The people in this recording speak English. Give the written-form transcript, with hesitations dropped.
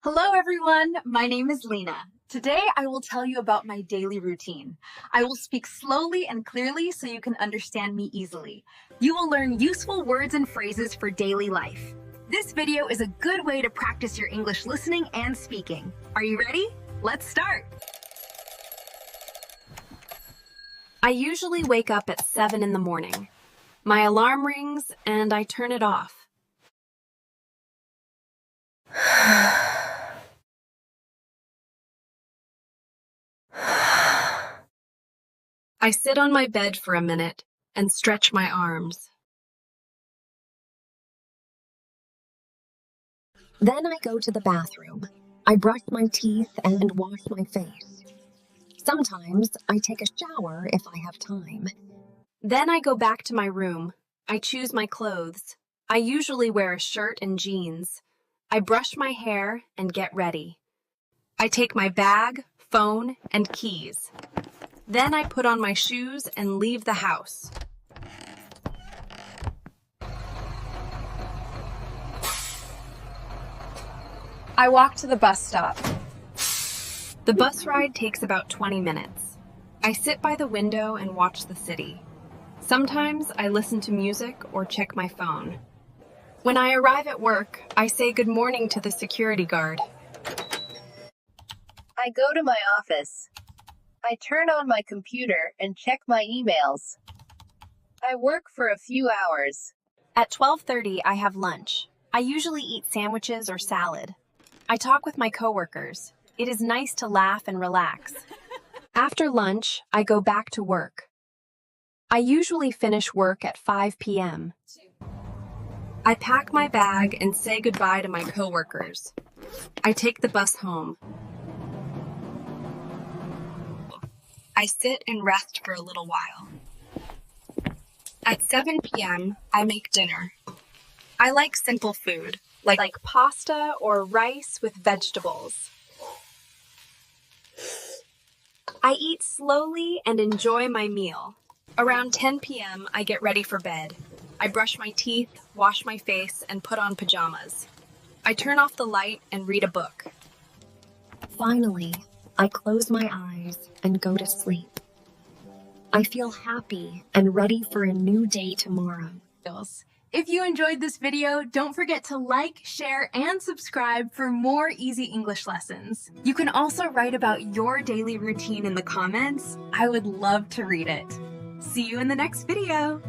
Hello everyone, my name is Lina. Today I will tell you about my daily routine. I will speak slowly and clearly so you can understand me easily. You will learn useful words and phrases for daily life. This video is a good way to practice your English listening and speaking. Are you ready? Let's start! I usually wake up at 7 in the morning. My alarm rings and I turn it off. I sit on my bed for a minute and stretch my arms. Then I go to the bathroom. I brush my teeth and wash my face. Sometimes I take a shower if I have time. Then I go back to my room. I choose my clothes. I usually wear a shirt and jeans. I brush my hair and get ready. I take my bag, phone, and keys. Then I put on my shoes and leave the house. I walk to the bus stop. The bus ride takes about 20 minutes. I sit by the window and watch the city. Sometimes I listen to music or check my phone. When I arrive at work, I say good morning to the security guard. I go to my office. I turn on my computer and check my emails. I work for a few hours. At 12:30, I have lunch. I usually eat sandwiches or salad. I talk with my coworkers. It is nice to laugh and relax. After lunch, I go back to work. I usually finish work at 5 p.m. I pack my bag and say goodbye to my coworkers. I take the bus home. I sit and rest for a little while. At 7 p.m., I make dinner. I like simple food, like pasta or rice with vegetables. I eat slowly and enjoy my meal. Around 10 p.m., I get ready for bed. I brush my teeth, wash my face, and put on pajamas. I turn off the light and read a book. Finally, I close my eyes and go to sleep. I feel happy and ready for a new day tomorrow. If you enjoyed this video, don't forget to like, share, and subscribe for more easy English lessons. You can also write about your daily routine in the comments. I would love to read it. See you in the next video.